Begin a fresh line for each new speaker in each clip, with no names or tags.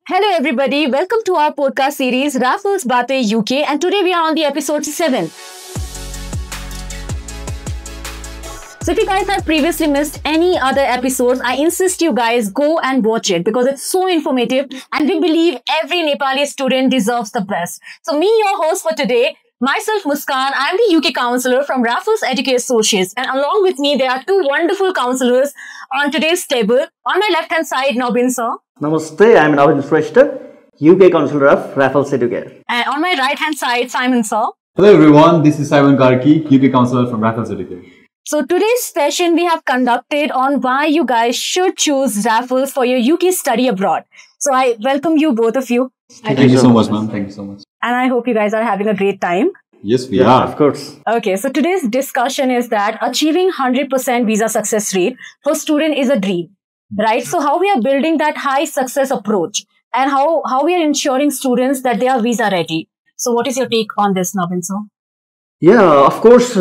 Hello, everybody. Welcome to our podcast series, Raffles Bate UK, and today we are on the episode 7. So if you guys have previously missed any other episodes, I insist you guys go and watch it because it's so informative and we believe every Nepali student deserves the best. So me, your host for today, myself Muskan, I'm the UK counselor from Raffles Educate Associates, and along with me there are two wonderful counselors on today's table. On my left hand side, Nobin sir.
Namaste, I'm Navin Shrestha, UK Counselor of Raffles Educate.
And on my right hand side, Simon sir.
Hello everyone, this is Simon Garki, UK Counselor from Raffles Educate.
So today's session we have conducted on why you guys should choose Raffles for your UK study abroad. So I welcome you, both of you.
Thank you so much, ma'am. Thank you so much.
And I hope you guys are having a great time.
Yes, we are.
Of course.
Okay, so today's discussion is that achieving 100% visa success rate for student is a dream, right? So how we are building that high success approach and how we are ensuring students that they are visa ready. So what is your take on this, Navin sir?
Yeah, of course,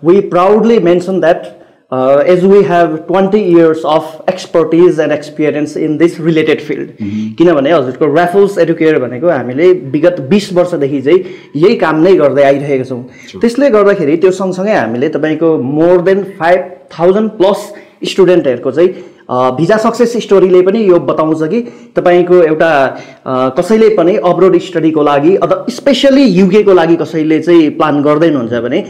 we proudly mention that as we have 20 years of expertise and experience in this related field. किनभने हजुरको Raffles Educate भनेको हामीले विगत 20 वर्षदेखि चाहिँ यही काम नै गर्दै आइरहेका छौं। त्यसले गर्दाखेरि त्यो सँगसँगै हामीले तपाईको मोर देन 5000 प्लस स्टुडेन्टहरुको चाहिँ भिजा सक्सेस स्टोरीले पनि यो बताउँछ कि तपाईको एउटा कसैले पनि अब्रोड स्टडीको लागि अथवा स्पेशली युके को लागि कसैले चाहिँ प्लान गर्दैन हुन्छ भने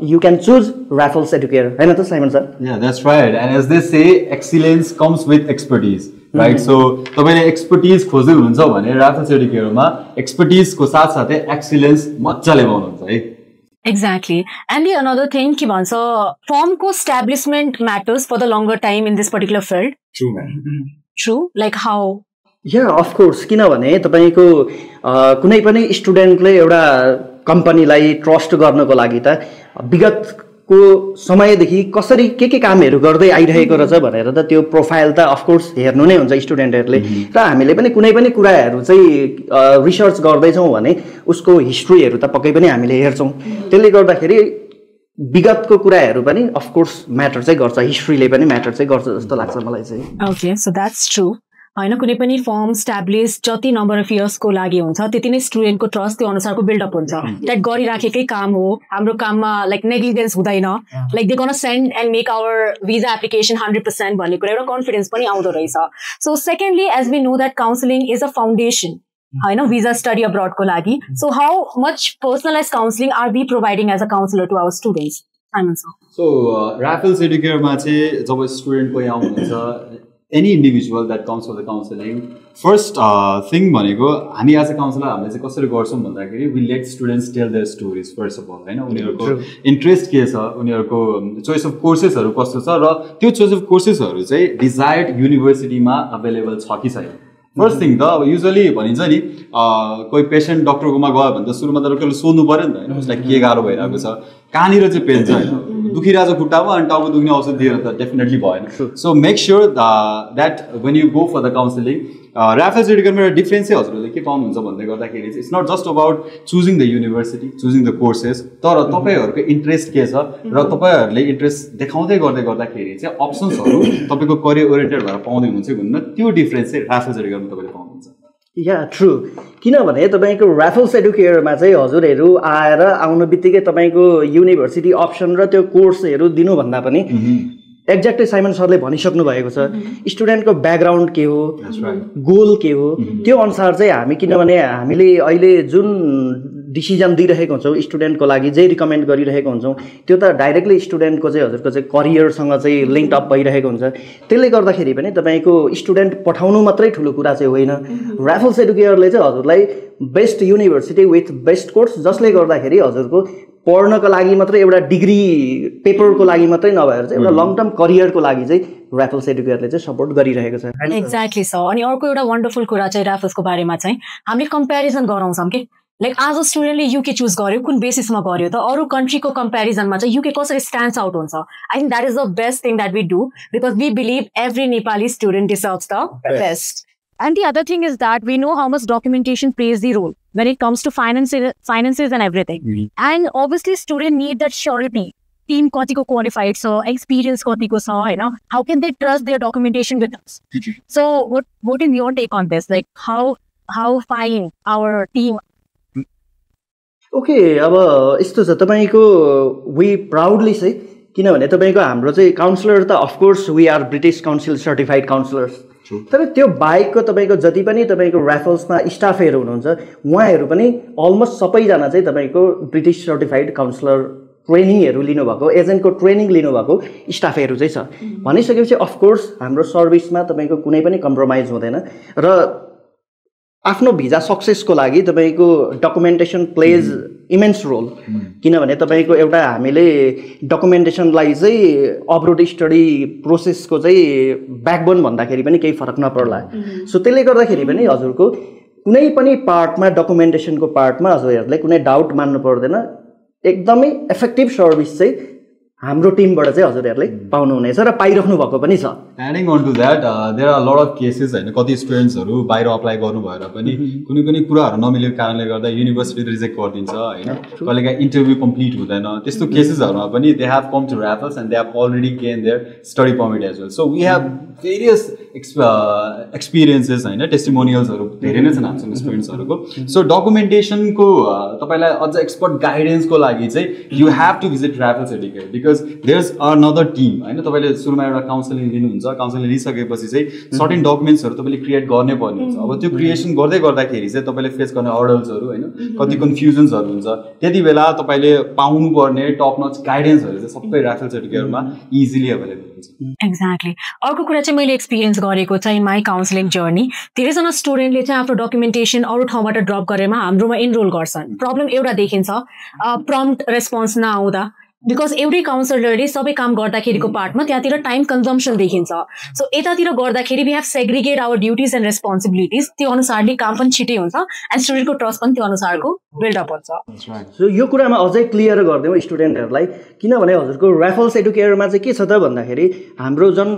you can choose Raffles Educate. हैन त Simon sir?
Yeah, that's right. And as they say, excellence comes with expertise, right? So तपाईले एक्सपर्टिज खोज्दै हुनुहुन्छ भने Raffles Educate मा एक्सपर्टिज को साथसाथै एक्सिलेन्स मज्जाले पाउनुहुन्छ है।
Exactly. And the another thing, कि भन्छ firm को establishment matters for the longer time in this particular field.
True, man.
True? Like how?
Yeah, of course. किनभने तपाईको कुनै पनि स्टुडेन्टले एउटा कम्पनीलाई ट्रस्ट गर्नको लागि त विगतको समयदेखि कसरी के कामहरु गर्दै आइरहेको रहेछ भनेर त त्यो प्रोफाइल त अफ कोर्स हेर्नु नै हुन्छ स्टुडेन्टहरुले। र हामीले पनि कुनै पनि कुराहरु चाहिँ रिसर्च गर्दै छौं भने उसको हिस्ट्रीहरु त पक्कै पनि हामीले हेर्छौं। त्यसले गर्दाखेरि विगतको कुराहरु पनि अफ कोर्स म्याटर चाहिँ गर्छ, हिस्ट्रीले पनि म्याटर चाहिँ गर्छ जस्तो लाग्छ मलाई चाहिँ।
Okay, so that's true. हैन कुनै पनि फर्म स्ट्याब्लिश जति नम्बर अफ इयर्स को लागि हुन्छ त्यति नै स्टुडेन्ट को ट्रस्ट त्यो अनुसारको बिल्डअप हुन्छ। दैट गरिराखेकै काम हो, हाम्रो काममा लाइक नेग्लिजेन्स हुँदैन, like they gonna send and make our visa application 100% भन्ने कुरा एउटा कन्फिडेन्स पनि आउँदो रहेछ। So secondly as we know that counselling is a foundation हैन भिजा स्टडी अब्रॉड को लागि। So how much personalise counselling are we providing as a counsellor to our students?
So Raffles Educate मा चाहिँ जब student कोही आउनुहुन्छ any individual that comes for the counseling, first thing भनेको हामी as a counselor हामीले चाहिँ कसरी गर्छौं भन्दाखेरि we let students tell their stories first of all, हैन उनीहरुको इन्ट्रेस्ट के छ, उनीहरुको चोइस अफ कोर्सेसहरु कस्तो छ र त्यो चोइस अफ कोर्सेसहरु चाहिँ डिजायर्ड युनिभर्सिटीमा अवेलेबल छ कि छैन। फर्स्ट थिङ त युजुअली भनिन्छ नि कोही पेशेन्ट डाक्टरकोमा गयो भने त सुरुमा त डक्टरले सोध्नु पर्यो नि त, हैन उसलाई के गाह्रो भइरहेको छ, कहाँनिर चाहिँ पेन छ, हैन दुखिरहेको खुट्टामा अनि टाउको दुख्ने औषध दिएर त डेफिनेटली भएन। So make sure that when you go for the counselling Raffles Educateमा एउटा डिफरेन्स चाहिँ हजुरहरूले के पाउनुहुन्छ भन्दै गर्दाखेरि चाहिँ it's not just about choosing the university, choosing the courses, तर तपाईहरुको इन्ट्रेस्ट के छ र तपाईहरुले इन्ट्रेस्ट देखाउँदै गर्दाखेरि चाहिँ अप्सन्सहरु तपाईको करियर ओरिएन्टेड भएर पाउँदै हुनुहुन्छ भन्ने त्यो डिफरेन्स चाहिँ Raffles Educateमा तपाईले पाउनुहुन्छ।
या ट्रु, किनभने तपाईको Raffles Educateमा चाहिँ हजुरहरु आएर आउनु बित्तिकै तपाईको युनिभर्सिटी अप्सन र त्यो कोर्सहरु दिनु भन्दा पनि एक्ज्याक्टली साइमन सरले भनिसक्नु भएको छ स्टुडेन्टको ब्याकग्राउन्ड के हो, गोल के हो, त्यो अनुसार चाहिँ हामी किनभने हामीले अहिले जुन डिसिजन दिइरहेको हुन्छौं स्टुडेन्टको लागि जे रिकमेन्ड गरिरहेको हुन्छौं त्यो त डाइरेक्टली स्टुडेन्टको चाहिँ हजुरको चाहिँ करियरसँग चाहिँ लिङ्क अप भइरहेको हुन्छ। त्यसले गर्दाखेरि पनि तपाईको स्टुडेन्ट पठाउनु मात्रै ठुलो कुरा चाहिँ होइन। Raffles Educateले चाहिँ हजुरलाई best university with best course जसले गर्दाखेरि हजुरको पढ्नको लागि मात्रै एउटा डिग्री पेपरको लागि मात्रै नभएर चाहिँ एउटा लङ टर्म करियरको लागि चाहिँ Raffles Educateले चाहिँ सपोर्ट गरिरहेको छ।
Exactly sir. अनि अर्को एउटा वन्डरफुल कुरा चाहिँ Rafflesको बारेमा चाहिँ हामीले कम्प्यारिजन गराउँछौं कि लाइक आज स्टुडेन्टले युके चुज गर्यो कुन बेसिसमा गर्यो त अरु कन्ट्रीको कम्प्यारिजनमा चाहिँ युके कसरी स्ट्यान्ड्स आउट हुन्छ। I think that is the best thing that we do because we believe every Nepali student deserves the best. And the other thing is that we know how much documentation plays the role when it comes to finances and everything. And obviously students need that surety team कतिको qualified छ, experience कतिको छ हैन, how can they trust their documentation with us? So what is your take on this? Like how fine our team?
Okay, अब यस्तो छ तपाईँको we proudly चाहिँ, किनभने तपाईँको हाम्रो चाहिँ काउन्सिलर त of course we are British Council certified counsellors, तर त्यो बाहेकको तपाईँको जति पनि तपाईँको ऱ्याफल्समा स्टाफहरू हुनुहुन्छ उहाँहरू पनि अलमोस्ट सबैजना चाहिँ तपाईँको ब्रिटिस सर्टिफाइड काउन्सिलर ट्रेनिङहरू लिनुभएको, एजेन्टको ट्रेनिङ लिनुभएको स्टाफहरू चाहिँ छ। भनिसकेपछि अफकोर्स हाम्रो सर्भिसमा तपाईँको कुनै पनि कम्प्रोमाइज हुँदैन र आफ्नो भिजा सक्सेसको लागि तपाईँको डकुमेन्टेसन प्लेज इमेन्स रोल। किनभने तपाईँको एउटा हामीले डकुमेन्टेसनलाई चाहिँ अब्रोड स्टडी प्रोसेसको चाहिँ ब्याकबोन भन्दाखेरि पनि केही फरक नपर्ला। सो त्यसले गर्दाखेरि पनि हजुरको कुनै पनि पार्टमा डकुमेन्टेसनको पार्टमा हजुरहरूले कुनै डाउट मान्नु पर्दैन। एकदमै इफेक्टिभ सर्भिस चाहिँ हाम्रो टिमबाट चाहिँ हजुरहरूले पाउनुहुनेछ र पाइराख्नु भएको पनि छ।
Adding on to that there are lot of cases होइन, कति स्टुडेन्ट्सहरू बाहिर अप्लाई गर्नु भएर पनि कुनै कुनै कुराहरू नमिलेको कारणले गर्दा युनिभर्सिटीले रिजेक्ट गरिदिन्छ होइन, कहिलेकाहीँ इन्टरभ्यू कम्प्लिट हुँदैन। त्यस्तो केसेसहरूमा पनि they have come to Raffles and they have already gain their study permit as well. So we have various experiences होइन, टेस्टिमोनियल्सहरू धेरै नै छन् हामीसँग स्टुडेन्ट्सहरूको। सो डकुमेन्टेसनको तपाईँलाई अझ एक्सपर्ट गाइडेन्सको लागि चाहिँ you have to visit Raffles educate, because there is another team होइन। तपाईँले सुरुमा एउटा काउन्सिलिङ लिनुहुन्छ, काउन्सिलिङ लिइसकेपछि चाहिँ सर्टेन डकुमेन्ट्सहरू तपाईँले क्रिएट गर्नै पर्ने हुन्छ। अब त्यो क्रिएसन गर्दै गर्दाखेरि चाहिँ तपाईँले फेस गर्ने हर्डल्सहरू होइन, कति कन्फ्युजन्सहरू हुन्छ, त्यति बेला तपाईँले पाउनुपर्ने टप नच गाइडेन्सहरू चाहिँ सबै ऱ्याफल्स एडुकेटरमा इजिली एभाइलेबल हुन्छ।
एक्ज्याक्टली। अर्को कुरा चाहिँ मैले एक्सपिरियन्स गरेको चाहिँ माई काउन्सिलिङ जर्नी, धेरैजना स्टुडेन्टले चाहिँ आफ्नो डकुमेन्टेसन अरू ठाउँबाट ड्रप गरेमा हाम्रोमा इनरोल गर्छन्। प्रब्लम एउटा देखिन्छ, प्रम्प्ट रेस्पोन्स नआउँदा, बिकज एउटै काउन्सिलरले सबै काम गर्दाखेरिको पार्टमा त्यहाँतिर टाइम कन्जम्सन देखिन्छ। सो यतातिर गर्दाखेरि we have segregate our duties and responsibilities, त्यो अनुसारले काम पनि छिटै हुन्छ एन्ड स्टुडेन्टको ट्रस्ट पनि त्यो अनुसारको बिल्डअप हुन्छ।
सो यो कुरामा अझै क्लियर गरिदिउँ स्टुडेन्टहरूलाई, किनभने हजुरको ऱ्याफल्स एडुकेटरमा चाहिँ के छ त भन्दाखेरि हाम्रो जुन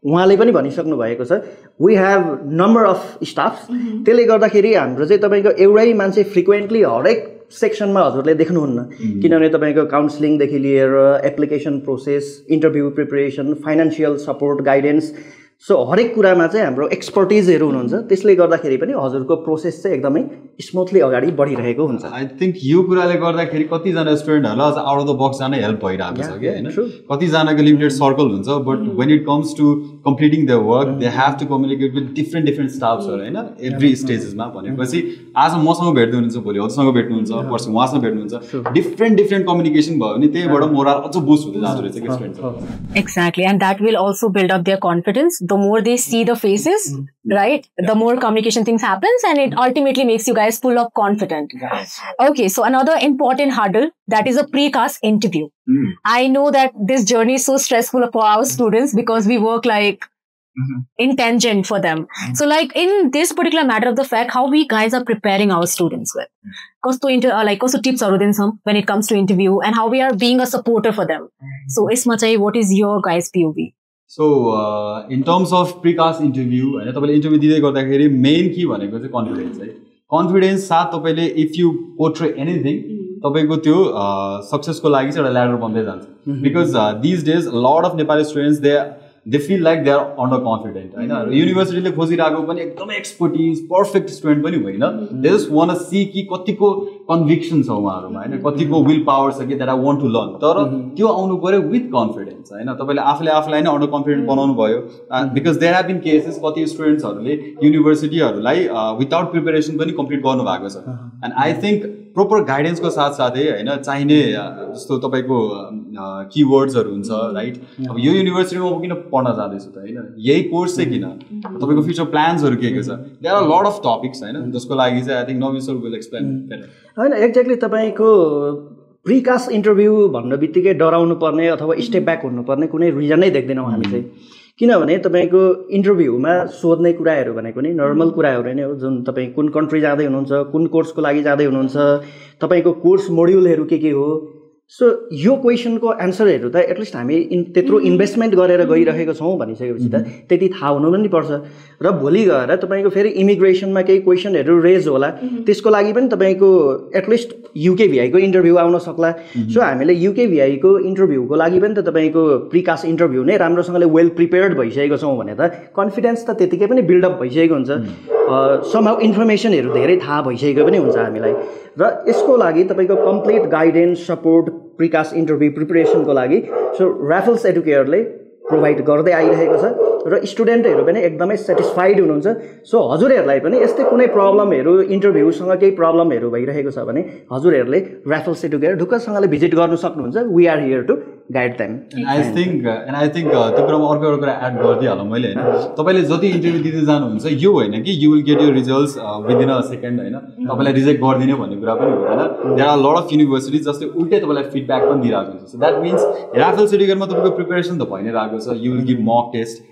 उहाँले पनि भनिसक्नु भएको छ, we have number of staffs. त्यसले गर्दाखेरि हाम्रो चाहिँ तपाईँको एउटै मान्छे फ्रिक्वेन्टली हरेक सेक्सनमा हजुरले देख्नुहुन्न, किनभने तपाईँको काउन्सिलिङदेखि लिएर application process, interview preparation, financial support, guidance, so हरेक कुरामा चाहिँ हाम्रो एक्सपर्टिजहरू हुनुहुन्छ। त्यसले गर्दाखेरि पनि हजुरको प्रोसेस चाहिँ एकदमै स्मुथली अगाडि बढिरहेको हुन्छ।
आई थिङ्क यो कुराले गर्दाखेरि कतिजना स्टुडेन्टहरूलाई अझ आउट अफ द बक्स जान हेल्प भइरहेको छ कि होइन। कतिजनाको लिमिटेड सर्कल हुन्छ, but when it comes to completing the work they have to communicate with different स्टाफ्सहरू होइन, एभ्री स्टेजेसमा। भनेपछि आज मसँग भेट्दै हुनुहुन्छ, भोलि हजुरसँग भेट्नुहुन्छ, पर्सि उहाँसँग भेट्नुहुन्छ, डिफ्रेन्ट कम्युनिकेसन भयो भने त्यहीबाट मोरल अझ बुस्ट हुँदै जाँदो रहेछ कि स्टुडेन्ट्सहरू।
Exactly, and that will also build up their confidence. The more they see the faces, right, the more communication things happens, and it ultimately makes you guys full of confident. Okay, so another important hurdle, that is a precast interview. I know that this journey is so stressful for our students because we work like in tangent for them. So like in this particular matter of the fact, how we guys are preparing our students with kasto tips haru dinsam when it comes to interview, and how we are being a supporter for them. So isma chai, what is your guys' POV?
So in terms of precast interview होइन, तपाईँले interview दिँदै गर्दाखेरि main के भनेको चाहिँ confidence है। Confidence साथ तपाईँले इफ यु पोर्ट्रे एनिथिङ तपाईँको त्यो सक्सेसको लागि चाहिँ एउटा ल्याडर बन्दै जान्छ। Because these days lot of Nepali students they feel like they are under confident होइन। युनिभर्सिटीले खोजिरहेको पनि एकदमै एक्सपर्टिज पर्फेक्ट स्टुडेन्ट पनि होइन, दे जस्ट वान सी कि कतिको कन्भिक्सन छ उहाँहरूमा होइन, कतिको विल पावर छ कि that I want to learn. तर त्यो आउनु पऱ्यो विथ कन्फिडेन्स होइन। तपाईँले आफूलाई नै अन्डर कन्फिडेन्ट बनाउनु भयो, because there have been cases कति स्टुडेन्ट्सहरूले युनिभर्सिटीहरूलाई विदाउट प्रिपेरेसन पनि कम्प्लिट गर्नु भएको छ। एन्ड आई थिङ्क प्रोपर गाइडेन्सको साथसाथै होइन चाहिने जस्तो तपाईँको किवर्ड्सहरू हुन्छ राइट। अब यो युनिभर्सिटीमा म किन पढ्न जाँदैछु त होइन, यही कोर्स चाहिँ किन, तपाईँको फ्युचर प्लान्सहरू के छ, there are lot of topics होइन, जसको लागि चाहिँ I think Naveen sir will explain
होइन। एक्ज्याक्टली तपाईँको प्रिकास्ट इन्टरभ्यू भन्ने बित्तिकै डराउनु पर्ने अथवा स्टेप ब्याक हुनुपर्ने कुनै रिजनै देख्दैनौँ हामी चाहिँ। किनभने तपाईँको इन्टरभ्यूमा सोध्ने कुराहरू भनेको नि नर्मल कुराहरू नै हो, जुन तपाईँ कुन कन्ट्री जाँदै हुनुहुन्छ, कुन कोर्सको लागि जाँदै हुनुहुन्छ, तपाईँको कोर्स मोड्युलहरू के हो, सो यो क्वेसनको एन्सरहरू त एटलिस्ट हामी त्यत्रो इन्भेस्टमेन्ट गरेर गइरहेको छौँ भनिसकेपछि त त्यति थाहा हुनु पनि पर्छ र भोलि गएर तपाईँको फेरि इमिग्रेसनमा केही क्वेसनहरू रेज होला त्यसको लागि पनि तपाईँको एटलिस्ट युकेभिआईको इन्टरभ्यू आउन सक्ला सो हामीले युकेभिआईको इन्टरभ्यूको लागि पनि त तपाईँको प्रिकास्ट इन्टरभ्यू नै राम्रोसँगले वेल प्रिपेयर्ड भइसकेको छौँ भने त कन्फिडेन्स त त्यतिकै पनि बिल्डअप भइसकेको हुन्छ समहाउ इन्फर्मेसनहरू धेरै थाहा भइसकेको पनि हुन्छ हामीलाई र यसको लागि तपाईँको complete guidance support precast interview प्रिपरेसनको लागि सो राफल्स एडुकेयरले प्रोभाइड गर्दै आइरहेको छ र स्टुडेन्टहरू पनि एकदमै सेटिस्फाइड हुनुहुन्छ सो हजुरहरूलाई पनि यस्तै कुनै प्रब्लमहरू इन्टरभ्यूसँग केही प्रब्लमहरू भइरहेको छ भने हजुरहरूले राफल्स एडुकेयर ढुक्कसँगले भिजिट गर्नु सक्नुहुन्छ we are here to guide them
I think त्यो कुरामा अर्को एउटा कुरा एड गरिदिइहालौँ मैले होइन तपाईँले जति इन्टरभ्यू दिँदै जानुहुन्छ यो होइन कि you will get your results within a second होइन तपाईँलाई रिजेक्ट गरिदिने भन्ने कुरा पनि हुँदैन there are lot of universities जस्तै उल्टै तपाईँलाई फिडब्याक पनि दिइरहेको हुन्छ सो द्याट मिन्स राफल्स एडुकेयरमा तपाईँको प्रिपेरेसन त भइ नै रहेको छ you will give mock test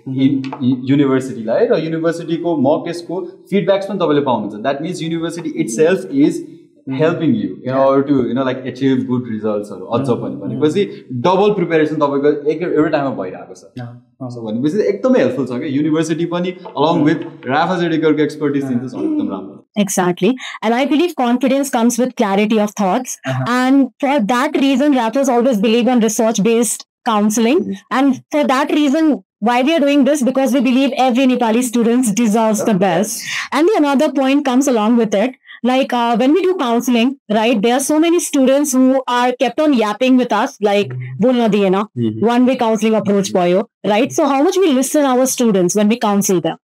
युनिभर्सिटीलाई र युनिभर्सिटीको मक टेस्टको फिडब्याक्स पनि तपाईँले पाउनुहुन्छ that means university itself is helping you in order to like achieve good results अझ पनि भनेपछि डबल प्रिपेरेसन तपाईँको every टाइममा भइरहेको छ सो भनेपछि एकदमै हेल्पफुल छ कि युनिभर्सिटी पनि along with राफल्स एडुकेयरको एक्सपर्टिज दिन्छ एकदम राम्रो
Exactly. And I believe confidence comes with clarity of thoughts. And for that reason, Raffles always believe on research-based counseling. And for that reason, why we are doing this? Because we believe every Nepali student deserves the best. And the another point comes along with it. Like when we do counseling, right, there are so many students who are kept on yapping with us, like, bolna diye na, one-way counseling approach boyo, right? So how much we listen our students when we counsel them?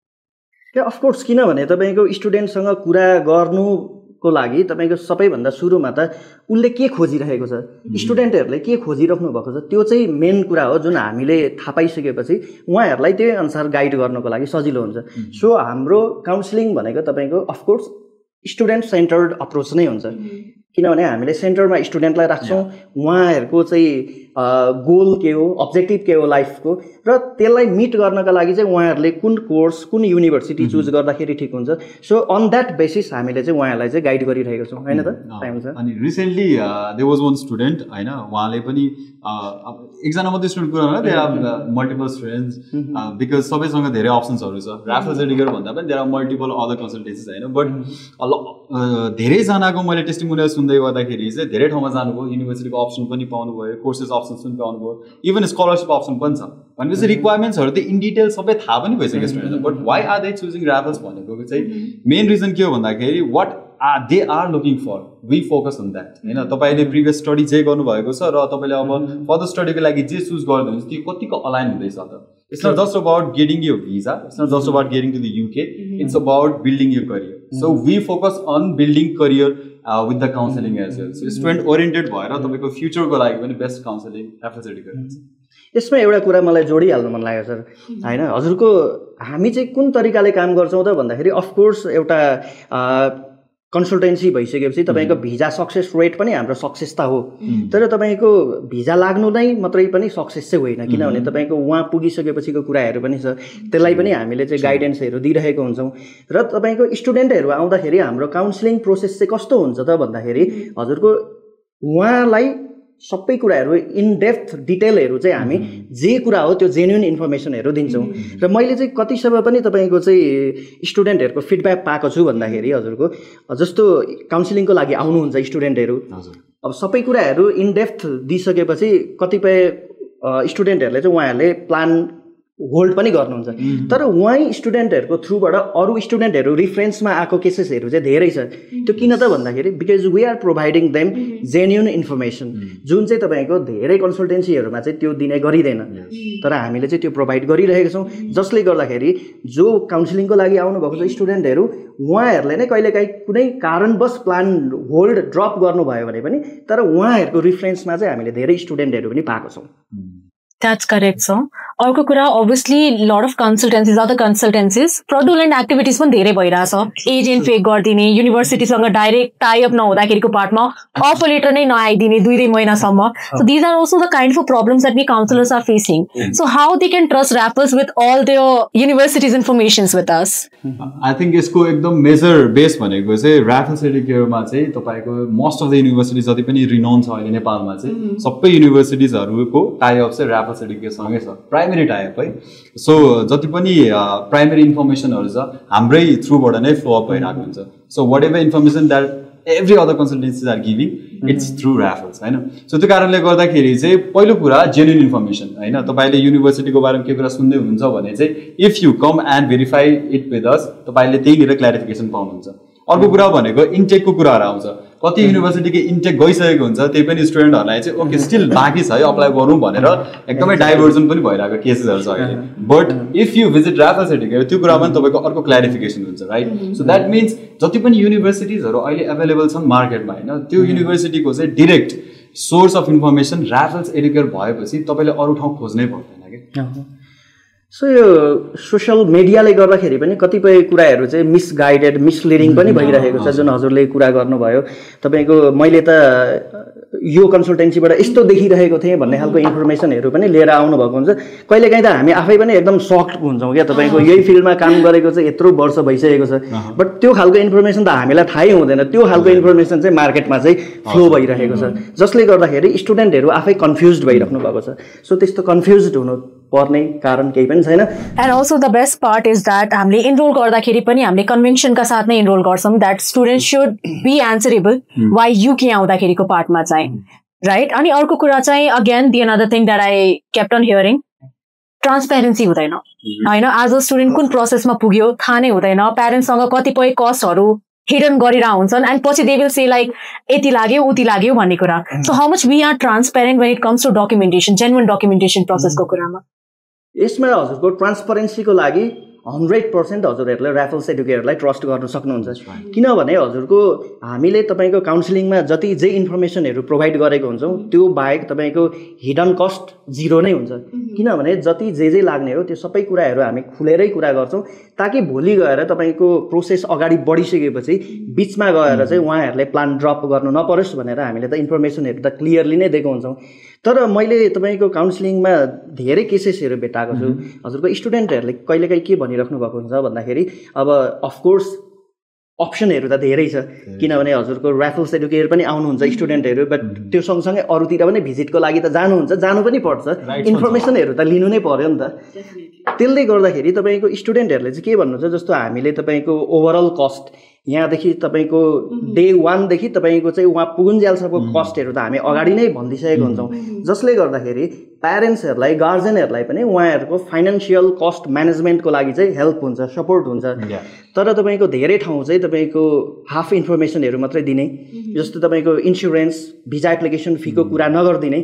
Of course किनभने तपाईँको स्टुडेन्टसँग कुरा गर्नुको लागि तपाईँको सबैभन्दा सुरुमा त उसले के खोजिरहेको छ स्टुडेन्टहरूले के खोजिराख्नु भएको छ त्यो चाहिँ मेन कुरा हो जुन हामीले थाहा पाइसकेपछि उहाँहरूलाई त्यही अनुसार गाइड गर्नको लागि सजिलो हुन्छ सो हाम्रो काउन्सिलिङ भनेको तपाईँको अफकोर्स स्टुडेन्ट सेन्टर्ड अप्रोच नै हुन्छ किनभने हामीले सेन्टरमा स्टुडेन्टलाई राख्छौँ उहाँहरूको चाहिँ गोल के हो अब्जेक्टिभ के हो लाइफको र त्यसलाई मिट गर्नका लागि चाहिँ उहाँहरूले कुन कोर्स कुन युनिभर्सिटी चुज गर्दाखेरि ठिक हुन्छ सो अन द्याट बेसिस हामीले चाहिँ उहाँहरूलाई चाहिँ गाइड गरिरहेको छौँ होइन त
अनि recently there was one student होइन उहाँले पनि एकजना मात्रै स्टुडेन्ट कुरा होइन there are multiple students because सबैसँग धेरै अप्सन्सहरू छ राफल्स एडुकेयर भन्दा पनि there are multiple other consultancies होइन बट धेरैजनाको मैले टेस्टिमोनियल सुन्दै गर्दाखेरि चाहिँ धेरै ठाउँमा जानुभयो युनिभर्सिटीको अप्सन पनि पाउनुभयो कोर्सेस अप्सन्स पनि पाउनुभयो इभन स्कलरसिप अप्सन पनि छ भनेपछि रिक्वायरमेन्ट्सहरू त इन डिटेल सबै थाहा पनि भइसक्यो student but why are they choosing Raffles भनेको चाहिँ मेन रिजन के हो भन्दाखेरि what they are looking for we focus on that होइन तपाईँले प्रिभियस स्टडी जे गर्नुभएको छ र तपाईँले अब फर्दर स्टडीको लागि जे चुज गर्नुहुन्छ त्यो कतिको अलाइन हुँदैछ त it's not just about getting your visa it's not just about getting to the UK it's about building your career so we focus on building career with the counselling as well so student oriented भएर तपाईँको फ्युचरको लागि पनि best counselling Raffles Educare हुन्छ
यसमा एउटा कुरा मलाई जोडिहाल्नु मन लाग्यो सर होइन हजुरको हामी चाहिँ कुन तरिकाले काम गर्छौँ त भन्दाखेरि अफकोर्स एउटा कन्सल्टेन्सी भइसकेपछि तपाईँको भिजा सक्सेस रेट पनि हाम्रो सक्सेस त हो तर तपाईँको भिजा लाग्नु नै मात्रै पनि सक्सेस चाहिँ होइन किनभने तपाईँको उहाँ पुगिसकेपछिको कुराहरू पनि छ त्यसलाई पनि हामीले चाहिँ गाइडेन्सहरू दिइरहेको हुन्छौँ र तपाईँको स्टुडेन्टहरू आउँदाखेरि हाम्रो काउन्सिलिङ प्रोसेस चाहिँ कस्तो हुन्छ त भन्दाखेरि हजुरको उहाँलाई सबै कुराहरू इन डेप्थ डिटेलहरू चाहिँ हामी जे कुरा हो त्यो जेन्युन इन्फर्मेसनहरू दिन्छौँ र मैले चाहिँ कति समय पनि तपाईँको चाहिँ स्टुडेन्टहरूको फिडब्याक पाएको छु भन्दाखेरि हजुरको जस्तो काउन्सिलिङको लागि आउनुहुन्छ स्टुडेन्टहरू अब सबै कुराहरू इन डेप्थ दिइसकेपछि कतिपय स्टुडेन्टहरूले चाहिँ उहाँहरूले प्लान होल्ड पनि गर्नुहुन्छ तर उहाँ स्टुडेन्टहरूको थ्रुबाट अरू स्टुडेन्टहरू रिफरेन्समा आएको केसेसहरू चाहिँ धेरै छ त्यो किन त भन्दाखेरि because we are providing them genuine information जुन चाहिँ तपाईँको धेरै कन्सल्टेन्सीहरूमा चाहिँ त्यो दिने गरिँदैन तर हामीले चाहिँ त्यो प्रोभाइड गरिरहेका छौँ जसले गर्दाखेरि जो काउन्सिलिङको लागि आउनुभएको छ स्टुडेन्टहरू उहाँहरूले नै कहिलेकाहीँ कुनै कारणवश प्लान होल्ड ड्रप गर्नुभयो भने पनि तर उहाँहरूको रिफरेन्समा चाहिँ हामीले धेरै स्टुडेन्टहरू पनि पाएको छौँ
That's correct, sir. अर्को कुरा obviously lot of consultancies other consultancies fraudulent activities पनि धेरै भइरहेछ एजेन्ट फेक गरिदिने युनिभर्सिटीसँग डाइरेक्ट टाइअप नहुँदाखेरिको पार्टमा अफर लेटर नै नआइदिने 2-3 महिनासम्म so these are also the kind of problems that we counsellors are facing so how they can trust Raffles with all their universities informations with us
I think यसको एकदम major base भनेको चाहिँ ऱ्याफल्स एडुकेयरमा चाहिँ तपाईँको most of the university जति पनि renown छ अहिले नेपालमा चाहिँ सबै युनिभर्सिटिजहरूको टाइअप चाहिँ ऱ्याफल्स एडुकेयरसँगै छ प्राइमेरी टाइप है सो जति पनि प्राइमेरी इन्फर्मेसनहरू छ हाम्रै थ्रुबाट नै फ्लो अप भइरहेको हुन्छ so whatever information that every other consultancies are giving it's through Raffles होइन सो त्यो कारणले गर्दाखेरि चाहिँ पहिलो कुरा जेन्युन इन्फर्मेसन होइन तपाईँले युनिभर्सिटीको बारेमा के कुरा सुन्दै हुनुहुन्छ भने चाहिँ if you come and verify it with us तपाईँले त्यहीँनिर क्ल्यारिफिकेसन पाउनुहुन्छ अर्को कुरा भनेको इन्टेकको कुराहरू आउँछ कति युनिभर्सिटीको इन्टेक गइसकेको हुन्छ त्यही पनि स्टुडेन्टहरूलाई चाहिँ ओके स्टिल बाँकी छ है अप्लाई गरौँ भनेर एकदमै डाइभर्जन पनि भइरहेको केसेसहरू छ अहिले but if you visit Raffles Educare त्यो कुरामा पनि तपाईँको अर्को क्ल्यारिफिकेसन हुन्छ राइट सो द्याट मिन्स जति पनि युनिभर्सिटिजहरू अहिले एभाइलेबल छन् मार्केटमा होइन त्यो युनिभर्सिटीको चाहिँ direct source of information Raffles Educare भएपछि तपाईँले अरू ठाउँ खोज्नै पर्दैन कि
सो यो सोसियल मिडियाले गर्दाखेरि पनि कतिपय कुराहरू चाहिँ मिसगाइडेड मिसलिडिङ पनि भइरहेको छ जुन हजुरले कुरा गर्नुभयो तपाईँको मैले त यो कन्सल्टेन्सीबाट यस्तो देखिरहेको थिएँ भन्ने खालको इन्फर्मेसनहरू पनि लिएर आउनुभएको हुन्छ कहिलेकाहीँ त हामी आफै पनि एकदम सक्ड हुन्छौँ क्या तपाईँको यही फिल्डमा काम गरेको चाहिँ यत्रो वर्ष भइसकेको छ बट त्यो खालको इन्फर्मेसन त हामीलाई थाहै हुँदैन त्यो खालको इन्फर्मेसन चाहिँ मार्केटमा चाहिँ फ्लो भइरहेको छ जसले गर्दाखेरि स्टुडेन्टहरू आफै कन्फ्युज भइराख्नु भएको छ सो त्यस्तो कन्फ्युज हुनु पर्ने कारण केही पनि छैन
and also the best part is that हामीले इनरोल गर्दाखेरि पनि हामीले कन्भेन्सनका साथ नै इनरोल गर्छौँ that student should be answerable why UK आउँदाखेरिको पार्टमा चाहिँ राइट अनि अर्को कुरा चाहिँ again the another thing that I kept on hearing transparency हुँदैन होइन आज स्टुडेन्ट कुन प्रोसेसमा पुग्यो थाहा नै हुँदैन प्यारेन्ट्ससँग कतिपय कस्टहरू हिडन गरिरहेको हुन्छन् एन्ड पछि दे विल से लाइक यति लाग्यो उति लाग्यो भन्ने कुरा so how much we are transparent when it comes to documentation genuine documentation प्रोसेसको कुरामा
यसमा हजुरको ट्रान्सपरेन्सीको लागि 100% हजुरहरूले ऱ्याफल्स एडुकेयरलाई ट्रस्ट गर्न सक्नुहुन्छ किनभने हजुरको हामीले तपाईँको काउन्सिलिङमा जति जे इन्फर्मेसनहरू प्रोभाइड गरेको हुन्छौँ त्यो बाहेक तपाईँको हिडन कस्ट 0 नै हुन्छ किनभने जति जे लाग्ने हो त्यो सबै कुराहरू हामी खुलेरै कुरा गर्छौँ ताकि भोलि गएर तपाईँको प्रोसेस अगाडि बढिसकेपछि बिचमा गएर चाहिँ उहाँहरूले प्लान ड्रप गर्नु नपरोस् भनेर हामीले त इन्फर्मेसनहरू त क्लियरली नै दिएको हुन्छौँ तर मैले तपाईँको काउन्सिलिङमा धेरै केसेसहरू भेटाएको छु हजुरको स्टुडेन्टहरूले कहिलेकाहीँ के भनिराख्नु भएको हुन्छ भन्दाखेरि अब अफकोर्स अप्सनहरू त धेरै छ किनभने हजुरको ऱ्याफल्स एडुकेयर पनि आउनुहुन्छ स्टुडेन्टहरू बट त्यो सँगसँगै अरूतिर पनि भिजिटको लागि त जानु पनि पर्छ इन्फर्मेसनहरू त लिनु नै पर्यो नि त त्यसले गर्दाखेरि तपाईँको स्टुडेन्टहरूले चाहिँ के भन्नुहुन्छ जस्तो हामीले तपाईँको ओभरअल कस्ट यहाँदेखि तपाईँको डे 1 देखि तपाईँको चाहिँ उहाँ पुगुन्जेलसम्मको कस्टहरू त हामी अगाडि नै भनिदिइसकेको हुन्छौँ जसले गर्दाखेरि प्यारेन्ट्सहरूलाई गार्जेनहरूलाई पनि उहाँहरूको फाइनेन्सियल कस्ट म्यानेजमेन्टको लागि चाहिँ हेल्प हुन्छ सपोर्ट हुन्छ तर तपाईँको धेरै ठाउँ चाहिँ तपाईँको हाफ इन्फर्मेसनहरू मात्रै दिने जस्तो तपाईँको इन्सुरेन्स भिजा एप्लिकेसन फीको कुरा नगरिदिने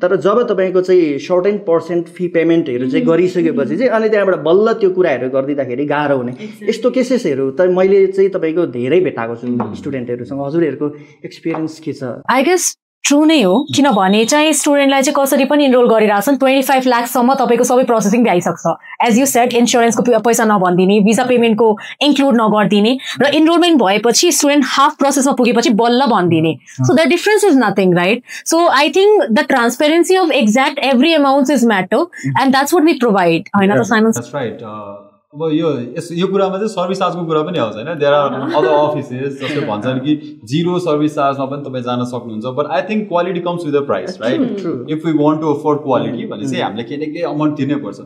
तर जब तपाईँको चाहिँ सर्टेन पर्सेन्ट फी पेमेन्टहरू चाहिँ गरिसकेपछि चाहिँ अनि त्यहाँबाट बल्ल त्यो कुराहरू गरिदिँदाखेरि गाह्रो हुने यस्तो केसेसहरू त मैले चाहिँ तपाईँको धेरै भेटाएको छु स्टुडेन्टहरूसँग हजुरहरूको एक्सपिरियन्स के छ
आई गेस ट्रु नै हो किनभने चाहिँ स्टुडेन्टलाई चाहिँ कसरी पनि इनरोल गरिरहेछन् 25 लाखसम्म तपाईँको सबै प्रोसेसिङ भइसक्छ एज यु सेड इन्सुरेन्सको पैसा नभनिदिने भिजा पेमेन्टको इन्क्लुड नगरिदिने र इनरोलमेन्ट भएपछि स्टुडेन्ट हाफ प्रोसेसमा पुगेपछि बल्ल भनिदिने so the difference is nothing right so I think the transparency of exact every amount is matter and that's what we provide होइन त Simon
अब यो कुरामा चाहिँ सर्भिस चार्जको कुरा पनि आउँछ होइन देयर आर अदर अफिसेस जसले भन्छन् कि 0 सर्भिस चार्जमा पनि तपाईँ जान सक्नुहुन्छ but I think quality comes with the price right if we want to afford quality भने चाहिँ हामीले केही न केही अमाउन्ट तिर्नै पर्छ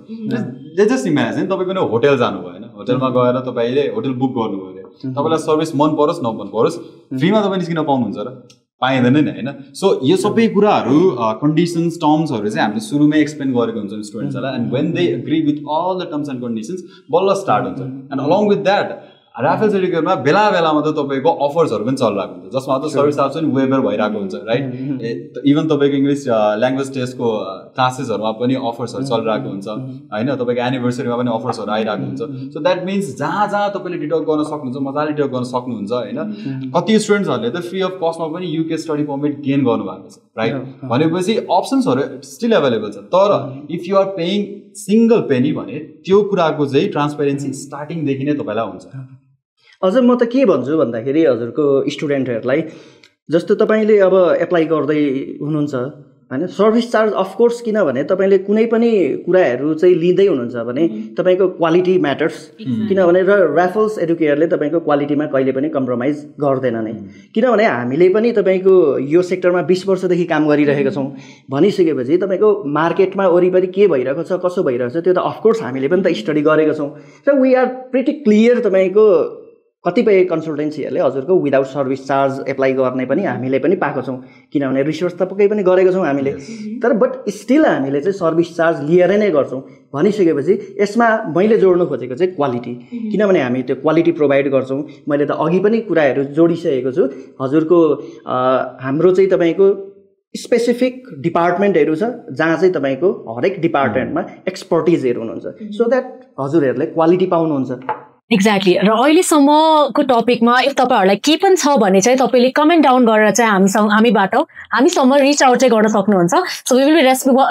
जस्ट इमेजिन तपाईँ कुनै होटेल जानुभयो होइन होटेलमा गएर तपाईँले होटेल बुक गर्नुभयो अरे तपाईँलाई सर्भिस मन परोस् नमन परोस् फ्रीमा तपाईँ निस्किन पाउनुहुन्छ र पाइँदैन नि होइन सो यो सबै कुराहरू कन्डिसन्स टर्म्सहरू चाहिँ हामीले सुरुमै एक्सप्लेन गरेको हुन्छौँ स्टुडेन्ट्सहरूलाई and when they agree with all the terms and conditions बल्ल स्टार्ट हुन्छ and along with that Raffles एडुकेयरमा बेला बेलामा त तपाईँको अफर्सहरू पनि चलिरहेको हुन्छ जसमा त सर्भिस चार्ज पनि वेबर भइरहेको हुन्छ राइट इभन तपाईँको इङ्ग्लिस ल्याङ्ग्वेज टेस्टको क्लासेसहरूमा पनि अफर्सहरू चलिरहेको हुन्छ होइन तपाईँको एनिभर्सरीमा पनि अफर्सहरू आइरहेको हुन्छ सो द्याट मिन्स जहाँ तपाईँले डिडक्ट गर्न सक्नुहुन्छ मजाले डिडक्ट गर्न सक्नुहुन्छ होइन कति स्टुडेन्ट्सहरूले त फ्री अफ कस्टमा पनि युके स्टडी पर्मिट गेन गर्नुभएको छ राइट भनेपछि अप्सन्सहरू स्टिल एभाइलेबल छ तर if you are paying single penny भने त्यो कुराको चाहिँ ट्रान्सपेरेन्सी स्टार्टिङदेखि नै तपाईँलाई हुन्छ।
हजुर म त के भन्छु भन्दाखेरि हजुरको स्टुडेन्टहरूलाई जस्तो तपाईँले अब एप्लाई गर्दै हुनुहुन्छ हैन, सर्भिस चार्ज अफकोर्स, किनभने तपाईँले कुनै पनि कुराहरू चाहिँ लिँदै हुनुहुन्छ भने तपाईँको क्वालिटी म्याटर्स, किनभने र ऱ्याफल्स एडुकेयरले तपाईँको क्वालिटीमा कहिले पनि कम्प्रोमाइज गर्दैन नै, किनभने हामीले पनि तपाईँको यो सेक्टरमा 20 वर्षदेखि काम गरिरहेका छौँ भनिसकेपछि तपाईँको मार्केटमा वरिपरि के भइरहेको छ कसो भइरहेको छ त्यो त अफकोर्स हामीले पनि त स्टडी गरेका छौँ र वी आर प्रिटी क्लियर। तपाईँको कतिपय कन्सल्टेन्सीहरूले हजुरको विदाउट सर्भिस चार्ज एप्लाई गर्ने पनि हामीले पनि पाएको छौँ, किनभने रिसर्च त पक्कै पनि गरेको छौँ हामीले, तर बट स्टिल हामीले चाहिँ सर्भिस चार्ज लिएर नै गर्छौँ भनिसकेपछि यसमा मैले जोड्नु खोजेको चाहिँ क्वालिटी, किनभने हामी त्यो क्वालिटी प्रोभाइड गर्छौँ। मैले त अघि पनि कुराहरू जोडिसकेको छु, हजुरको हाम्रो चाहिँ तपाईँको स्पेसिफिक डिपार्टमेन्टहरू छ जहाँ चाहिँ तपाईँको हरेक डिपार्टमेन्टमा एक्सपर्टिजहरू हुनुहुन्छ, सो द्याट हजुरहरूले क्वालिटी पाउनुहुन्छ।
एक्ज्याक्टली। र अहिलेसम्मको टपिकमा इफ तपाईँहरूलाई के पनि छ भने चाहिँ तपाईँले कमेन्ट डाउन गरेर चाहिँ हामीसम्म रिच आउट चाहिँ गर्न सक्नुहुन्छ। So we will be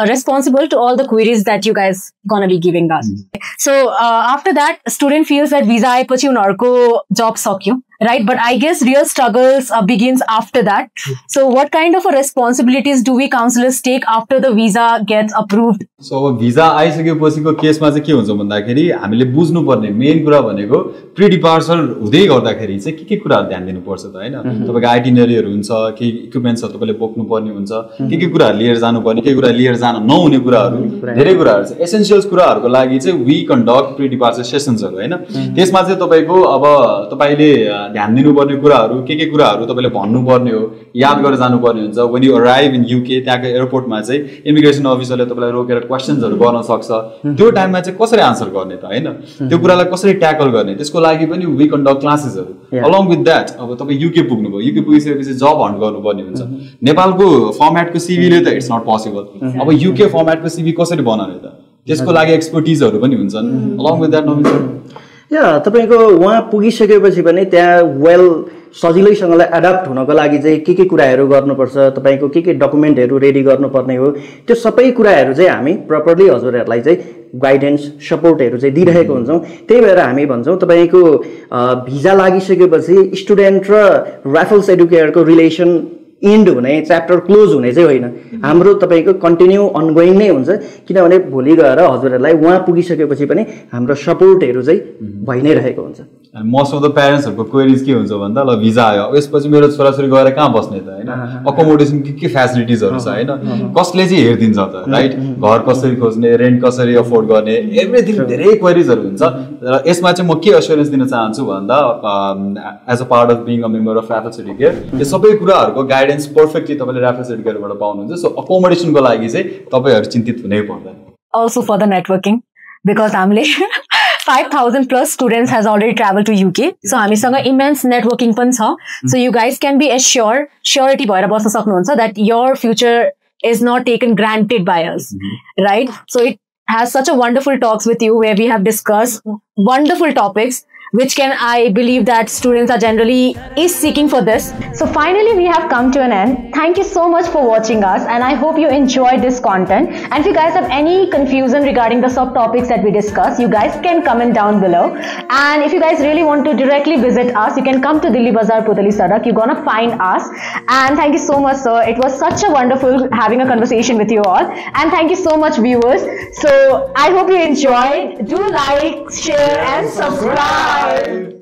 responsible to all the queries that you guys gonna be giving us. So after that student feels that visa आएपछि उनीहरूको जब सक्यो, right? But I guess real struggles begins after that. So what kind of responsibilities do we counselors take after the visa gets approved?
So अब visa आइसकेपछिको केसमा चाहिँ के हुन्छ भन्दाखेरि हामीले बुझ्नुपर्ने मेन कुरा भनेको प्री डिपार्चर हुँदै गर्दाखेरि चाहिँ के कुराहरू ध्यान दिनुपर्छ त हैन। तपाईको आइटिनरीहरू हुन्छ, के इक्विपमेन्ट्स तपाईले बोक्नु पर्ने हुन्छ, के कुराहरू लिएर जानुपर्ने, के कुरा लिएर जान नहुने कुराहरू, धेरै कुराहरू छ। एसेन्शियल्स कुराहरूको लागि चाहिँ वी कन्डक्ट प्री डिपार्चर सेसन्सहरू हैन। त्यसमा चाहिँ तपाईको अब तपाईले ध्यान दिनुपर्ने कुराहरू के कुराहरू तपाईले भन्नुपर्ने हो, याद गरेर जानुपर्ने हुन्छ। When you arrive in UK त्यहाँको एयरपोर्टमा चाहिँ इमिग्रेसन अफिसरले तपाईलाई रोकेर क्वेशन्सहरू गर्न सक्छ, त्यो टाइममा चाहिँ कसरी आन्सर गर्ने त हैन, त्यो कुरालाई कसरी ट्याकल गर्ने, त्यसको लागि पनि वी कन्डक्ट क्लासेसहरू। अलङ विथ द्याट अब तपाईँ युके पुग्नुभयो, युके पुगिसकेपछि जब हन्ट गर्नुपर्ने हुन्छ। नेपालको फर्मेटको सिभीले त इट्स नट पोसिबल, अब युके फर्मेटको सिभी कसरी बनाउने त, त्यसको लागि एक्सपर्टिजहरू पनि हुन्छन्। Along with that Naveen sir,
या तपाईँको वहाँ पुगिसकेपछि पनि त्यहाँ वेल सजिलैसँगले एडाप्ट हुनको लागि चाहिँ के कुराहरू गर्नुपर्छ, तपाईँको के डकुमेन्टहरू रेडी गर्नुपर्ने हो, त्यो सबै कुराहरू चाहिँ हामी प्रपरली हजुरहरूलाई चाहिँ गाइडेन्स सपोर्टहरू चाहिँ दिइरहेको हुन्छौँ। त्यही भएर हामी भन्छौँ तपाईँको भिजा लागिसकेपछि स्टुडेन्ट र ऱ्याफल्स एडुकेयरको रिलेसन इन्ड हुने, च्याप्टर क्लोज हुने चाहिँ होइन, हाम्रो तपाईँको कन्टिन्यू अनगोइङ नै हुन्छ, किनभने भोलि गएर हजुरहरूलाई वहाँ पुगिसकेपछि पनि हाम्रो सपोर्टहरू चाहिँ भइ नै रहेको हुन्छ।
मोस्ट अफ द प्यारेन्ट्सहरूको क्वेरिज के हुन्छ भन्दा ल भिजा आयो, अब यसपछि मेरो छोराछोरी गएर कहाँ बस्ने त हैन, अकोमोडेसन के फेसिलिटिजहरू छ हैन, कसले चाहिँ हेरिदिन्छ त राइट, घर कसरी खोज्ने, रेन्ट कसरी अफोर्ड गर्ने, एभ्रिथिङ धेरै क्वेरिजहरू हुन्छ। र यसमा चाहिँ म के एस्योरेन्स दिन चाहन्छु भन्दा as a part of being a member of Raffles Educare यो सबै कुराहरूको गाइडेन्स पर्फेक्टली तपाईँले ऱ्याफल्स एडुकेयरबाट पाउनुहुन्छ। सो अकोमोडेसनको लागि चाहिँ तपाईँहरू चिन्तित हुनै पर्दैन।
Also for the networking, because हामीले 5,000 plus students has already traveled to UK. So हामीसँग immense networking पनि छ. So you guys can be assured, surety भएर बस्न सक्नुहुन्छ that your future is not taken granted by us, right? So it has such a wonderful talks with you where we have discussed wonderful topics which can, I believe that students are generally is seeking for this. So finally we have come to an end. Thank you so much for watching us, and I hope you enjoyed this content. And if you guys have any confusion regarding the subtopics that we discussed, you guys can comment down below. And if you guys really want to directly visit us, you can come to Delhi Bazaar, Putali Sadak. You're gonna find us. And thank you so much, sir. It was such a wonderful having a conversation with you all. And thank you so much, viewers. So I hope you enjoyed. Do like, share and subscribe.